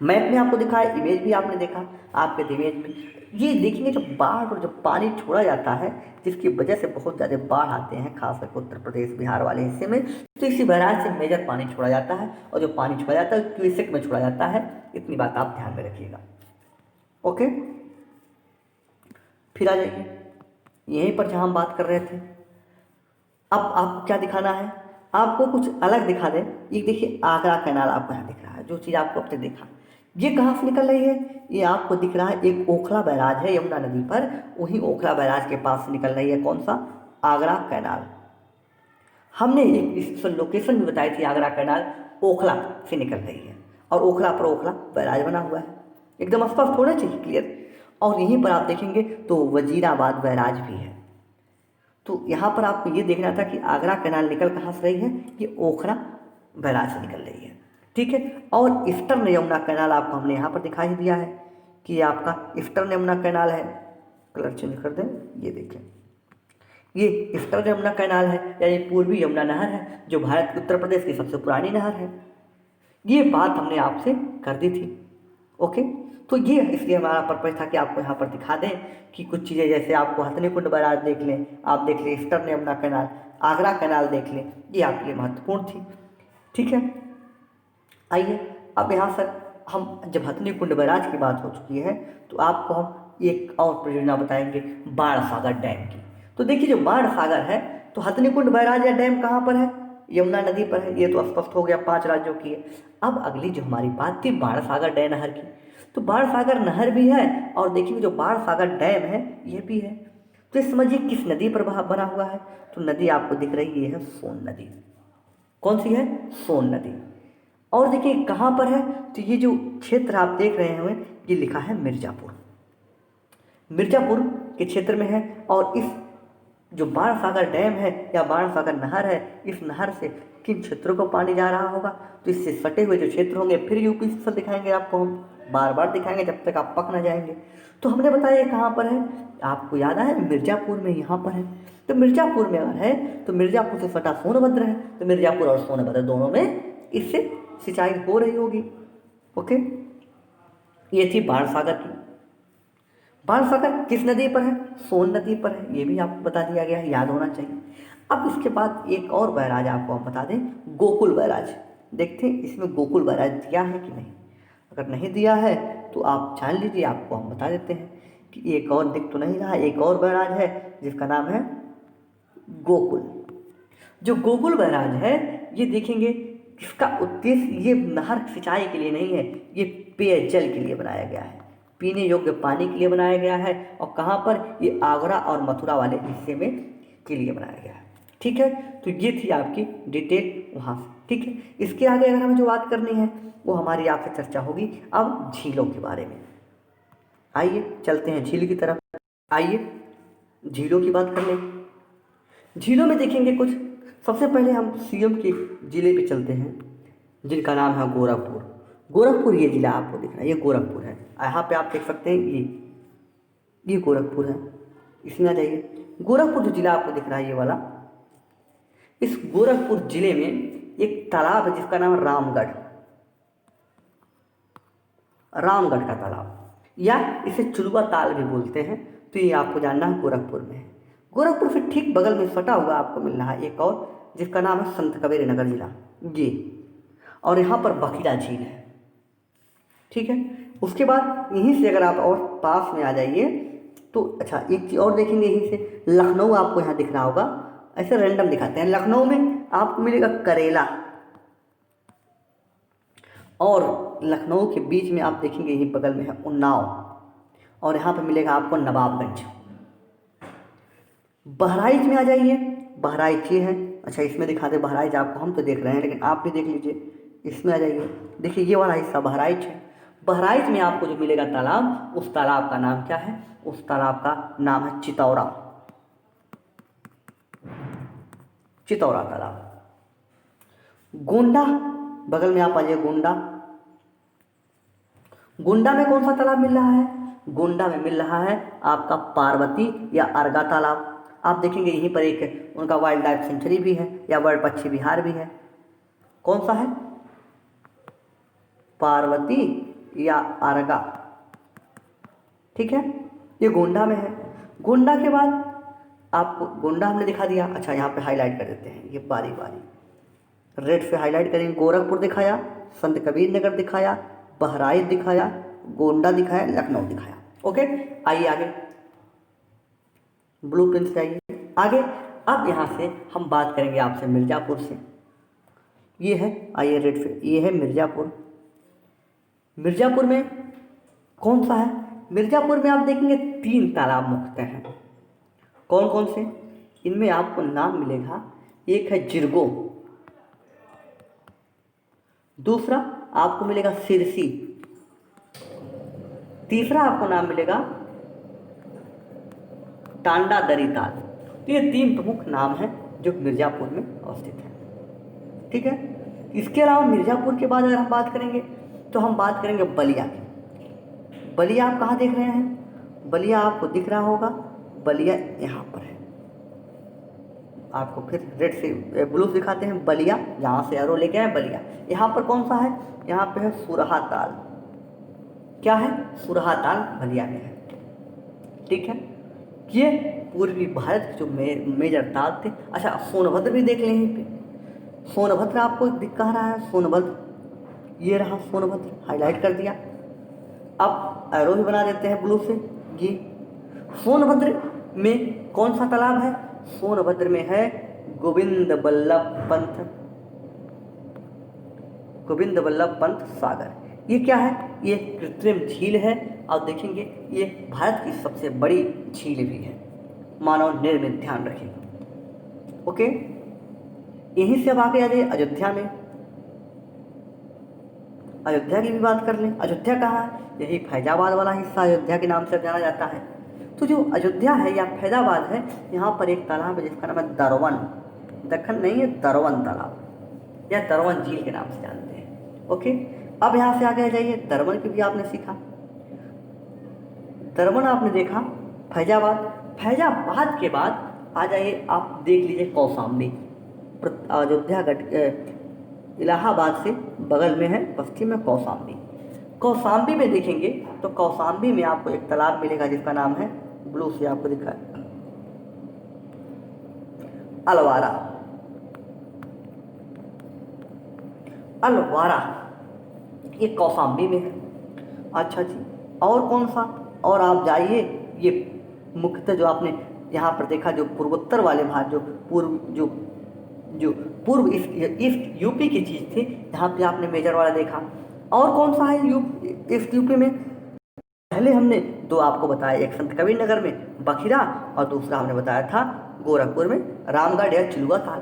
मैप में आपको दिखा है, इमेज भी आपने देखा, आपके इमेज में ये देखेंगे जो बाढ़ और जब पानी छोड़ा जाता है, जिसकी वजह से बहुत ज़्यादा बाढ़ आते हैं खासकर उत्तर प्रदेश बिहार वाले हिस्से में, तो इसी बैराज से मेजर पानी छोड़ा जाता है, और जो पानी छोड़ा जाता है क्यूसेक में छोड़ा जाता है। इतनी बात आप ध्यान में रखिएगा। ओके, फिर आ जाइए यहीं पर जहाँ हम बात कर रहे थे। अब आपको क्या दिखाना है? आपको कुछ अलग दिखा दें। ये देखिए आगरा कैनाल आपको यहाँ दिख रहा है, जो चीज़ आपको अब तक देखा, ये कहाँ से निकल रही है? ये आपको दिख रहा है एक ओखला बैराज है यमुना नदी पर, वही ओखला बैराज के पास से निकल रही है कौन सा? आगरा कैनाल। हमने एक इस लोकेशन भी बताई थी, आगरा कैनाल ओखला से निकल रही है और ओखला पर ओखला बैराज बना हुआ है, एकदम स्पष्ट होना चाहिए, क्लियर। और यहीं पर आप देखेंगे तो वजीराबाद बैराज भी है। तो यहाँ पर आपको ये देखना था कि आगरा कैनाल निकल कहाँ से रही है, ये ओखला बैराज से निकल रही है, ठीक है। और ईस्टर्न यमुना कैनाल आपको हमने यहाँ पर दिखाई दिया है कि ये आपका ईस्टर्न यमुना कैनाल है। कलर चेंज कर दें, ये देखें, ये ईस्टर्न यमुना कैनाल है, यानी पूर्वी यमुना नहर है, जो भारत के उत्तर प्रदेश की सबसे पुरानी नहर है। ये बात हमने आपसे कर दी थी, ओके। तो ये इसलिए हमारा पर्पज था कि आपको यहाँ पर दिखा दें कि कुछ चीज़ें, जैसे आपको हथनी कुंड बैराज देख लें, आप देख लें eastern Yamuna canal, Agra canal देख लें, ये आपके लिए महत्वपूर्ण थी, ठीक है। आइए अब यहाँ से हम, जब हथनी कुंड बैराज की बात हो चुकी है, तो आपको हम एक और परियोजना बताएंगे बाण सागर डैम की। तो देखिए, जो बाण सागर है, तो हथनी कुंड बैराज या डैम कहाँ पर है, यमुना नदी पर है, ये तो स्पष्ट हो गया, 5 राज्यों की है। अब अगली जो हमारी बात थी बाण सागर डैम नहर की, तो बाण सागर नहर भी है और देखिए जो बाण सागर डैम है ये भी है। तो ये समझिए किस नदी पर बना हुआ है, तो नदी आपको दिख रही है सोन नदी। कौन सी है, सोन नदी। और देखिए कहाँ पर है, तो ये जो क्षेत्र आप देख रहे हैं ये लिखा है मिर्जापुर, मिर्जापुर के क्षेत्र में है। और इस जो बाण सागर डैम है या बाण सागर नहर है, इस नहर से किन क्षेत्रों को पानी जा रहा होगा, तो इससे सटे हुए जो क्षेत्र होंगे, फिर यूपी से दिखाएंगे आपको, हम बार बार दिखाएंगे जब तक आप पक ना जाएंगे। तो हमने बताया ये कहाँ पर है, आपको याद है मिर्जापुर में, यहाँ पर है। तो मिर्जापुर में अगर है तो मिर्जापुर से सटा सोनभद्र है, तो मिर्जापुर और सोनभद्र दोनों में इससे सिंचाई हो रही होगी, ओके। ये थी बाण सागर की। बाण सागर किस नदी पर है, सोन नदी पर है, ये भी आपको बता दिया गया है, याद होना चाहिए। अब इसके बाद एक और बैराज आपको हम बता दें, गोकुल बैराज। देखते हैं इसमें गोकुल बैराज दिया है कि नहीं, अगर नहीं दिया है तो आप जान लीजिए, आपको हम बता देते हैं कि एक और दिख तो नहीं रहा, एक और बैराज है जिसका नाम है गोकुल। जो गोकुल बैराज है, ये देखेंगे इसका उद्देश्य ये नहर सिंचाई के लिए नहीं है, ये पेयजल के लिए बनाया गया है, पीने योग्य पानी के लिए बनाया गया है। और कहाँ पर, ये आगरा और मथुरा वाले हिस्से में के लिए बनाया गया है, ठीक है। तो ये थी आपकी डिटेल वहाँ से, ठीक है। इसके आगे अगर हमें जो बात करनी है वो हमारी आपसे चर्चा होगी अब झीलों के बारे में। आइए चलते हैं झील की तरफ, आइए झीलों की बात कर लें। झीलों में देखेंगे कुछ, सबसे पहले हम सीएम के ज़िले पे चलते हैं जिनका नाम है गोरखपुर। गोरखपुर ये ज़िला आपको दिख रहा है, ये गोरखपुर है, यहाँ पे आप देख सकते हैं ये गोरखपुर है, इसमें आ जाइए। गोरखपुर जो ज़िला आपको दिख रहा है ये वाला, इस गोरखपुर ज़िले में एक तालाब है जिसका नाम है रामगढ़, रामगढ़ का तालाब, या इसे चुलवा ताल भी बोलते हैं। तो ये आपको जानना है गोरखपुर में है। गोरखपुर से ठीक बगल में सटा हुआ आपको मिल रहा है एक और जिसका नाम है संत कबीर नगर जिला, ये, और यहाँ पर बखिरा झील है, ठीक है। उसके बाद यहीं से अगर आप और पास में आ जाइए तो अच्छा एक चीज़ और देखेंगे, यहीं से लखनऊ आपको यहाँ दिख रहा होगा, ऐसे रैंडम दिखाते हैं। लखनऊ में आपको मिलेगा करेला, और लखनऊ के बीच में आप देखेंगे यहीं बगल में है उन्नाव, और यहाँ पर मिलेगा आपको नवाबगंज। बहराइच में आ जाइए, बहराइच ये है, अच्छा इसमें दिखा दे बहराइच आपको, हम तो देख रहे हैं लेकिन आप भी देख लीजिए, इसमें आ जाइए, देखिए ये वाला हिस्सा बहराइच है। बहराइच में आपको जो मिलेगा तालाब, उस तालाब का नाम क्या है, उस तालाब का नाम है चितौरा, चितौरा तालाब। गोंडा, बगल में आप आ जाइए गोंडा। गोंडा में कौन सा तालाब मिल रहा है, गोंडा में मिल रहा है आपका पार्वती या अर्गा तालाब। आप देखेंगे यहीं पर एक उनका वाइल्ड लाइफ सेंचुरी भी है या वर्ल्ड पक्षी विहार भी है। कौन सा है, पार्वती या अर्गा, ठीक है, ये गोंडा में है। गोंडा के बाद आपको, गोंडा हमने दिखा दिया, अच्छा यहाँ पे हाईलाइट कर देते हैं, ये बारी बारी रेड से हाईलाइट करेंगे। गोरखपुर दिखाया, संत कबीर नगर दिखाया, बहराइच दिखाया, गोंडा दिखाया, लखनऊ दिखाया, ओके। आइए आगे, ब्लू प्रिंट से आइए आगे। अब यहाँ से हम बात करेंगे आपसे मिर्ज़ापुर से, ये है, आइए रेड से, ये है मिर्ज़ापुर। मिर्ज़ापुर में कौन सा है, मिर्ज़ापुर में आप देखेंगे 3 तालाब मुख्यतः हैं। कौन कौन से, इनमें आपको नाम मिलेगा एक है जिरगो, दूसरा आपको मिलेगा सिरसी, तीसरा आपको नाम मिलेगा टांडा दरी ताल। तो ये 3 प्रमुख नाम हैं जो मिर्ज़ापुर में अवस्थित हैं। ठीक है, इसके अलावा मिर्ज़ापुर के बाद अगर हम बात करेंगे तो हम बात करेंगे बलिया की। बलिया आप कहाँ देख रहे हैं? बलिया आपको दिख रहा होगा, बलिया यहाँ पर है। आपको फिर रेड से ब्लू से दिखाते हैं। बलिया, यहाँ से एरो लेके आए बलिया, यहाँ पर कौन सा है? यहाँ पे है सुरहा ताल। क्या है? सुरहा ताल बलिया में है। ठीक है, ये पूर्वी भारत के जो मेजर ताल थे। अच्छा, सोनभद्र भी देख लें यहीं पे। सोनभद्र आपको दिख कहाँ रहा है? सोनभद्र, ये रहा सोनभद्र, हाईलाइट कर दिया। अब एरो भी बना देते हैं ब्लू से। ये सोनभद्र में कौन सा तालाब है? सोनभद्र में है गोविंद बल्लभ पंत सागर। ये क्या है? ये कृत्रिम झील है और देखेंगे ये भारत की सबसे बड़ी झील भी है, मानव निर्मित, ध्यान रखिएगा। ओके, यहीं से अब आगे आ जाइए अयोध्या में। अयोध्या की भी बात कर लें। अयोध्या कहाँ है? यही फैजाबाद वाला हिस्सा अयोध्या के नाम से जाना जाता है। तो जो अयोध्या है या फैजाबाद है, यहाँ पर एक तालाब है जिसका नाम है दरवन। दक्खन नहीं है, दरवन तालाब या दरवन झील के नाम से जानते हैं। ओके, अब यहाँ से आगे जाइए। दरवन की भी आपने सीखा, दरवन आपने देखा, फैजाबाद। फैजाबाद के बाद आ जाइए, आप देख लीजिए कौशाम्बी। अयोध्या इलाहाबाद से बगल में है, पश्चिम में कौशाम्बी। कौशाम्बी में देखेंगे तो कौशाम्बी में आपको एक तालाब मिलेगा जिसका नाम है, ब्लू से आपको दिखा है, अलवारा। अलवारा ये कौशाम्बी में है। अच्छा जी, और कौन सा? और आप जाइए, ये मुख्यतः जो आपने यहाँ पर देखा, जो पूर्वोत्तर वाले भाग, जो पूर्व ईस्ट यूपी की चीज़ थी, यहाँ पे आपने मेजर वाला देखा। और कौन सा है ईस्ट यूपी में? पहले हमने 2 आपको बताया, एक संत कबीर नगर में बखिरा और दूसरा हमने बताया था गोरखपुर में रामगढ़ या चिलुआ ताल।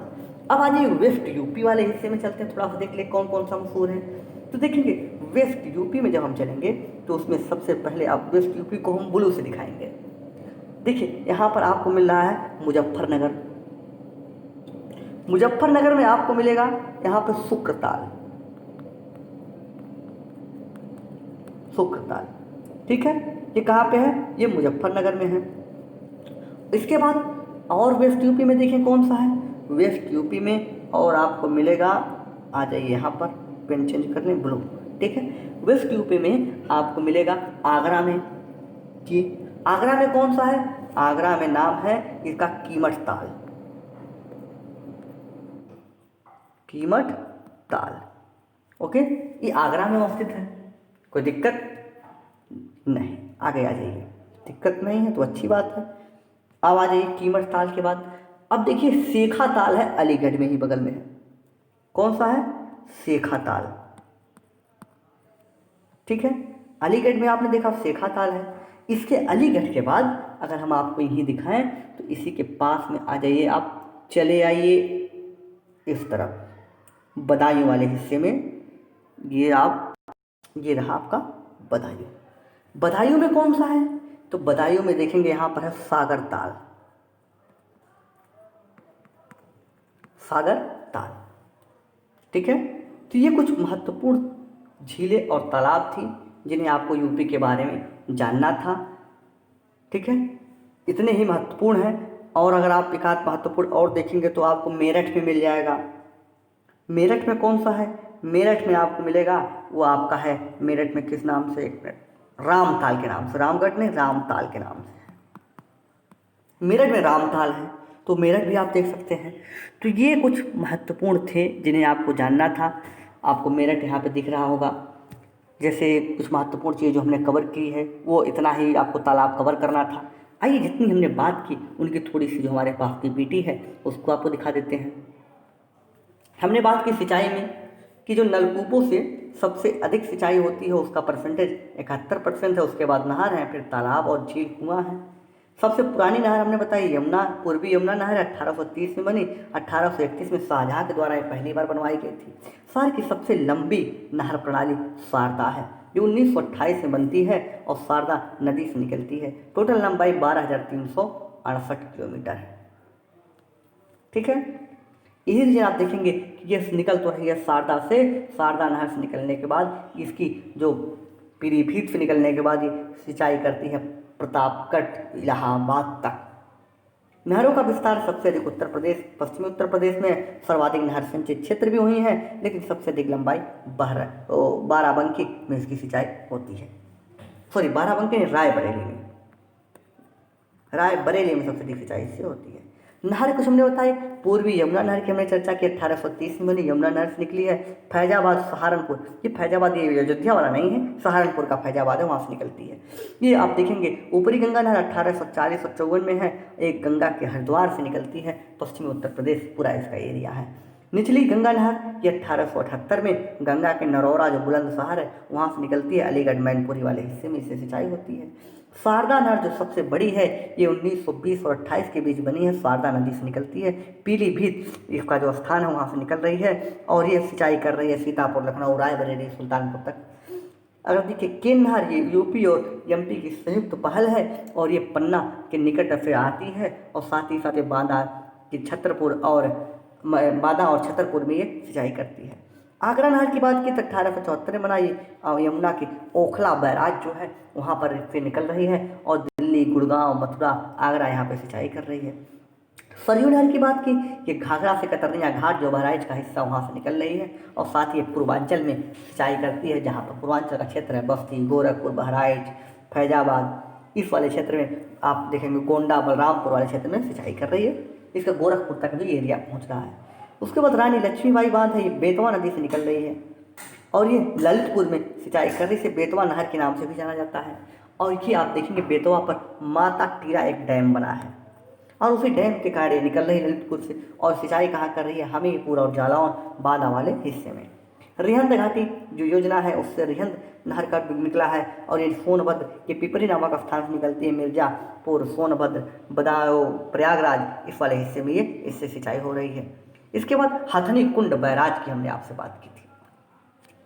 अब आज वेस्ट यूपी वाले हिस्से में चलते हैं, थोड़ा सा देख ले कौन कौन सा मशहूर है। तो देखेंगे वेस्ट यूपी में जब हम चलेंगे तो उसमें सबसे पहले आप वेस्ट यूपी को हम ब्लू से दिखाएंगे। देखिए यहाँ पर आपको मिल रहा है मुजफ्फरनगर। मुजफ्फरनगर में आपको मिलेगा यहाँ पर शुक्रताल। शुक्रताल, ठीक है, ये कहाँ पे है? ये मुजफ्फरनगर में है। इसके बाद और वेस्ट यूपी में देखें कौन सा है? वेस्ट यूपी में और आपको मिलेगा, आ जाइए यहाँ पर, पेन चेंज कर लें, ब्लू। ठीक है, वेस्ट यूपी में आपको मिलेगा आगरा में। जी, आगरा में कौन सा है? आगरा में नाम है इसका कीमठ ताल। कीमठ ताल, ओके, ये आगरा में अवस्थित है। कोई दिक्कत नहीं, आगे आ जाइए, दिक्कत नहीं है तो अच्छी बात है। अब आ जाइए कीमठ ताल के बाद। अब देखिए सेखा ताल है, अलीगढ़ में ही बगल में है। कौन सा है? सेखा ताल। ठीक है, अलीगढ़ में आपने देखा सेखा ताल है। इसके अलीगढ़ के बाद अगर हम आपको यही दिखाएं तो इसी के पास में आ जाइए, आप चले आइए इस तरफ बदायूं वाले हिस्से में। ये रहा आपका बदायूं। बदायूं में कौन सा है? तो बदायूं में देखेंगे यहाँ पर है सागर ताल। सागर ताल, ठीक है। तो ये कुछ महत्वपूर्ण झीलें और तालाब थी जिन्हें आपको यूपी के बारे में जानना था। ठीक है, इतने ही महत्वपूर्ण हैं। और अगर आप एक आध महत्वपूर्ण और देखेंगे तो आपको मेरठ में मिल जाएगा। मेरठ में कौन सा है? मेरठ में आपको मिलेगा, वो आपका है मेरठ में किस नाम से? एक मिनट, रामताल के नाम से। रामगढ़ में रामताल के नाम से मेरठ में रामताल है, तो मेरठ भी आप देख सकते हैं। तो ये कुछ महत्वपूर्ण थे जिन्हें आपको जानना था। आपको मेरठ यहाँ पे दिख रहा होगा। जैसे कुछ महत्वपूर्ण चीज़ जो हमने कवर की है वो इतना ही आपको तालाब कवर करना था। आइए जितनी हमने बात की उनकी थोड़ी सी जो हमारे पास की पीटी है उसको आपको दिखा देते हैं। हमने बात की सिंचाई में कि जो नलकूपों से सबसे अधिक सिंचाई होती है उसका परसेंटेज 71% है। उसके बाद नहर है, फिर तालाब और झील कुआं है। सबसे पुरानी नहर हमने बताई यमुना, पूर्वी यमुना नहर 1830 में बनी। 1831 में शाहजहाँ के द्वारा ये पहली बार बनवाई गई थी। शहर की सबसे लंबी नहर प्रणाली शारदा है, जो 1928 में बनती है और शारदा नदी से निकलती है। टोटल लंबाई 12,368 किलोमीटर है। ठीक है, यही रीजन आप देखेंगे कि ये निकल तो रही है शारदा से। शारदा नहर से निकलने के बाद इसकी जो पीलीभीत से निकलने के बाद ये सिंचाई करती है प्रतापगढ़ इलाहाबाद तक। नहरों का विस्तार सबसे अधिक उत्तर प्रदेश, पश्चिमी उत्तर प्रदेश में सर्वाधिक नहर सिंचित क्षेत्र भी वही है, लेकिन सबसे अधिक लंबाई बाराबंकी में इसकी सिंचाई होती है। सॉरी, बाराबंकी नहीं, रायबरेली में सबसे अधिक सिंचाई इससे होती है। नहर कुछ हमने बताई, पूर्वी यमुना नहर की हमने चर्चा की, 1830 में यमुना नहर से निकली है। फैजाबाद सहारनपुर, ये फैजाबाद ये अयोध्या वाला नहीं है, सहारनपुर का फैजाबाद है, वहाँ से निकलती है। ये आप देखेंगे ऊपरी गंगा नहर 1840-54 में है, एक गंगा के हरिद्वार से निकलती है, पश्चिमी उत्तर प्रदेश पूरा इसका एरिया है। निचली गंगा नहर ये 1878 में गंगा के नरौरा जो बुलंदशहर है वहाँ से निकलती है, अलीगढ़ मैनपुरी वाले हिस्से में इससे सिंचाई होती है। शारदा नहर जो सबसे बड़ी है ये 1920 और 28 के बीच बनी है, शारदा नदी से निकलती है। पीलीभीत इसका जो स्थान है वहाँ से निकल रही है और ये सिंचाई कर रही है सीतापुर, लखनऊ, रायबरेली, सुल्तानपुर तक। अगर देखिए केन नहर ये यूपी और एमपी की संयुक्त पहल है और ये पन्ना के निकट से आती है और साथ ही साथ ये बांदा और छतरपुर में ये सिंचाई करती है। आगरा नहर की बात की तो 1874 में बनाई यमुना की ओखला बैराज जो है वहाँ पर से निकल रही है और दिल्ली, गुड़गांव, मथुरा, आगरा यहाँ पे सिंचाई कर रही है। सरयू नहर की बात की, ये घाघरा से कतरनिया घाट जो बहराइच का हिस्सा वहाँ से निकल रही है और साथ ही पूर्वांचल में सिंचाई करती है, जहाँ पर पूर्वांचल का क्षेत्र है बस्ती, गोरखपुर, बहराइच, फैजाबाद, इस वाले क्षेत्र में आप देखेंगे गोंडा, बलरामपुर वाले क्षेत्र में सिंचाई कर रही है। इसका गोरखपुर तक भी एरिया पहुँच रहा है। उसके बाद रानी लक्ष्मीबाई बांध है, ये बेतवा नदी से निकल रही है और ये ललितपुर में सिंचाई कर रही, से बेतवा नहर के नाम से भी जाना जाता है। और ये आप देखेंगे बेतवा पर माता टीला एक डैम बना है और उसी डैम के कारण ये निकल रही है ललितपुर से और सिंचाई कहाँ कर रही है, हमीरपुर और जालौन, बांदा वाले हिस्से में। रिहंद घाटी जो योजना है उससे रिहंद नहर का निकला है और ये सोनभद्र के पिपरी नामक स्थान से निकलती है, मिर्जापुर, सोनभद्र, बदायूं, प्रयागराज इस वाले हिस्से में ये इससे सिंचाई हो रही है। इसके बाद हथनी कुंड बैराज की हमने आपसे बात की थी।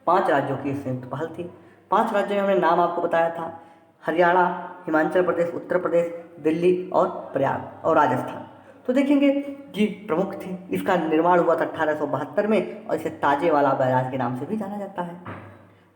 5 राज्यों की संयुक्त पहल थी। 5 राज्यों में हमने नाम आपको बताया था, हरियाणा, हिमाचल प्रदेश, उत्तर प्रदेश, दिल्ली और प्रयाग और राजस्थान। तो देखेंगे जी प्रमुख थी। इसका निर्माण हुआ था 1872 में और इसे ताजेवाला बैराज के नाम से भी जाना जाता है।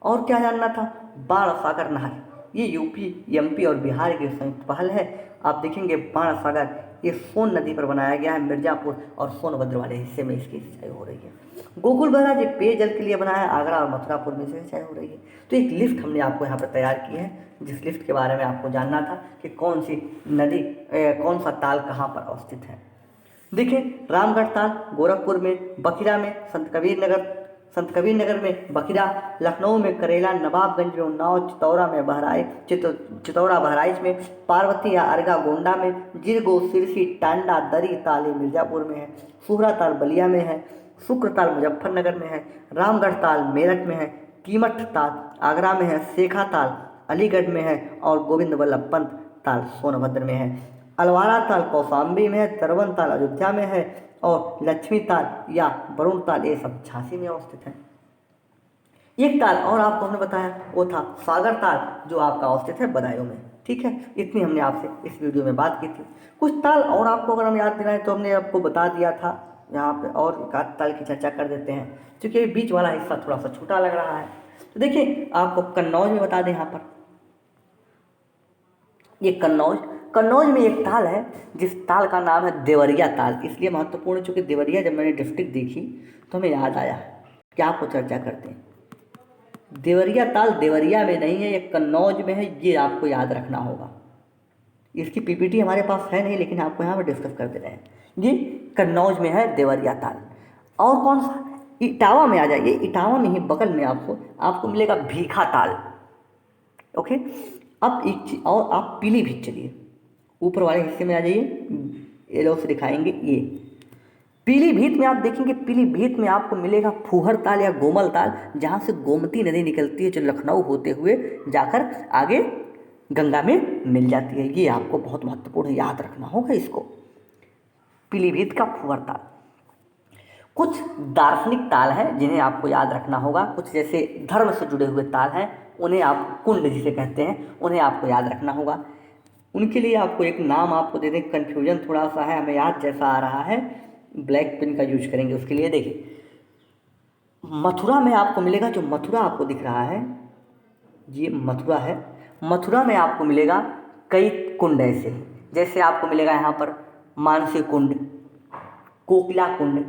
और क्या जानना था, बाणसागर नहर, ये यूपी, एमपी और बिहार की संयुक्त पहल है। आप देखेंगे बाणसागर ये सोन नदी पर बनाया गया है, मिर्जापुर और सोनभद्र वाले हिस्से में इसकी सिंचाई हो रही है। गोकुल बैराज ये पेयजल के लिए बनाया है, आगरा और मथुरापुर में से सिंचाई हो रही है। तो एक लिस्ट हमने आपको यहाँ पर तैयार की है, जिस लिस्ट के बारे में आपको जानना था कि कौन सी नदी कौन सा ताल कहाँ पर अवस्थित है। देखिए रामगढ़ ताल गोरखपुर में, बखिरा में संत कबीर नगर में बखिरा, लखनऊ में करेला, नवाबगंज में उन्नाव, चितौरा बहराइच में, पार्वती या अर्गा गोंडा में, जिरगो, सिरसी, टांडा, दरी ताल ये मिर्जापुर में है, सुहरा ताल बलिया में है, शुक्र ताल मुजफ्फरनगर में है, रामगढ़ ताल मेरठ में है, कीमठ ताल आगरा में है, शेखा ताल अलीगढ़ में है और गोविंद वल्लभ पंत ताल सोनभद्र में है, अलवारा ताल कौशाम्बी में है, तरवन ताल अयोध्या में है और लक्ष्मी ताल या वरुण ताल ये सब झांसी में अवस्थित है। एक ताल और आपको हमने बताया वो था सागर ताल जो आपका अवस्थित है बदायूं में। ठीक है, इतनी हमने आपसे इस वीडियो में बात की थी। कुछ ताल और आपको अगर हम याद दिलाएं तो हमने आपको बता दिया था, यहाँ पे और एक आध ताल की चर्चा कर देते हैं क्योंकि बीच वाला हिस्सा थोड़ा सा छोटा लग रहा है। तो देखिए आपको कन्नौज में बता दें, यहाँ पर ये कन्नौज में एक ताल है जिस ताल का नाम है देवरिया ताल। इसलिए महत्वपूर्ण, चूँकि देवरिया जब मैंने डिस्ट्रिक्ट देखी तो हमें याद आया कि आपको चर्चा करते हैं। देवरिया ताल देवरिया में नहीं है, ये कन्नौज में है, ये आपको याद रखना होगा। इसकी पीपीटी हमारे पास है नहीं, लेकिन आपको यहाँ पर डिस्कस कर दे रहे हैं। ये कन्नौज में है देवरिया ताल। और कौन सा, इटावा में आ जाइए, इटावा में ही बगल में आपको मिलेगा भीखा ताल। ओके, अब एक चीज और, आप पीलीभीत चलिए, ऊपर वाले हिस्से में आ जाइए, एरो से दिखाएंगे ये पीलीभीत में। आप देखेंगे पीलीभीत में आपको मिलेगा फूहर ताल या गोमल ताल, जहाँ से गोमती नदी निकलती है जो लखनऊ होते हुए जाकर आगे गंगा में में मिल जाती है। ये आपको बहुत महत्वपूर्ण याद रखना होगा इसको। पीलीभीत का फुहर ताल। कुछ दार्शनिक ताल हैं जिन्हें आपको याद रखना होगा। कुछ जैसे धर्म से जुड़े हुए ताल हैं, उन्हें आप कुंड जिसे कहते हैं, उन्हें आपको याद रखना होगा। उनके लिए आपको एक नाम आपको दे दें, कन्फ्यूजन थोड़ा सा है, हमें याद जैसा आ रहा है, ब्लैक पेन का यूज करेंगे उसके लिए। देखिए मथुरा में आपको मिलेगा, जो मथुरा आपको दिख रहा है ये मथुरा है। मथुरा में आपको मिलेगा कई कुंड ऐसे, जैसे आपको मिलेगा यहाँ पर मानसी कुंड, कोकिला कुंड,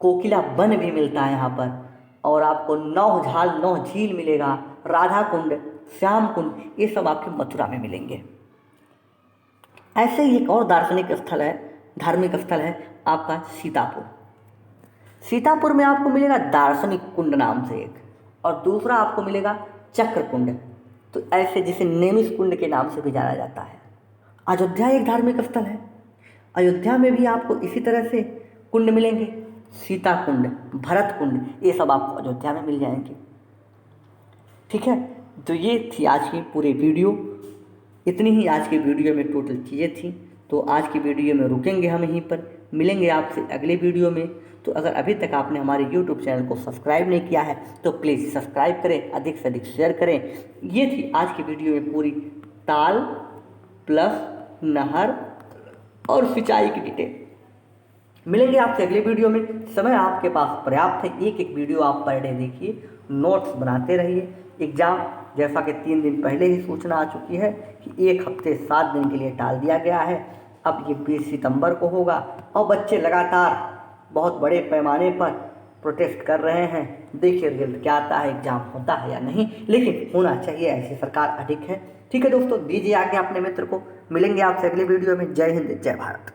कोकिला वन भी मिलता है यहाँ पर, और आपको नौ झील मिलेगा, राधा कुंड, श्याम कुंड, ये सब आपके मथुरा में मिलेंगे। ऐसे ही एक और दार्शनिक स्थल है, धार्मिक स्थल है आपका सीतापुर। सीतापुर में आपको मिलेगा दार्शनिक कुंड नाम से एक, और दूसरा आपको मिलेगा चक्र कुंड, तो ऐसे जिसे नेमिष कुंड के नाम से भी जाना जाता है। अयोध्या एक धार्मिक स्थल है, अयोध्या में भी आपको इसी तरह से कुंड मिलेंगे, सीता कुंड, भरत कुंड, ये सब आपको अयोध्या में मिल जाएंगे। ठीक है, तो ये थी आज की पूरी वीडियो, इतनी ही आज की वीडियो में टोटल चीज़ें थी। तो आज की वीडियो में रुकेंगे हम यहीं पर, मिलेंगे आपसे अगले वीडियो में। तो अगर अभी तक आपने हमारे YouTube चैनल को सब्सक्राइब नहीं किया है तो प्लीज़ सब्सक्राइब करें, अधिक से अधिक शेयर करें। ये थी आज की वीडियो में पूरी ताल प्लस नहर और सिंचाई की डिटेल। मिलेंगे आपसे अगले वीडियो में। समय आपके पास पर्याप्त है, एक एक वीडियो आप पर डे देखिए, नोट्स बनाते रहिए। एग्ज़ाम जैसा कि 3 दिन पहले ही सूचना आ चुकी है कि 1 हफ्ते 7 दिन के लिए टाल दिया गया है। अब ये 20 सितंबर को होगा, और बच्चे लगातार बहुत बड़े पैमाने पर प्रोटेस्ट कर रहे हैं। देखिए रिजल्ट क्या आता है, एग्ज़ाम होता है या नहीं, लेकिन होना चाहिए, ऐसी सरकार अधिक है। ठीक है दोस्तों, दीजिए आगे अपने मित्र को। मिलेंगे आपसे अगले वीडियो में। जय हिंद, जय भारत।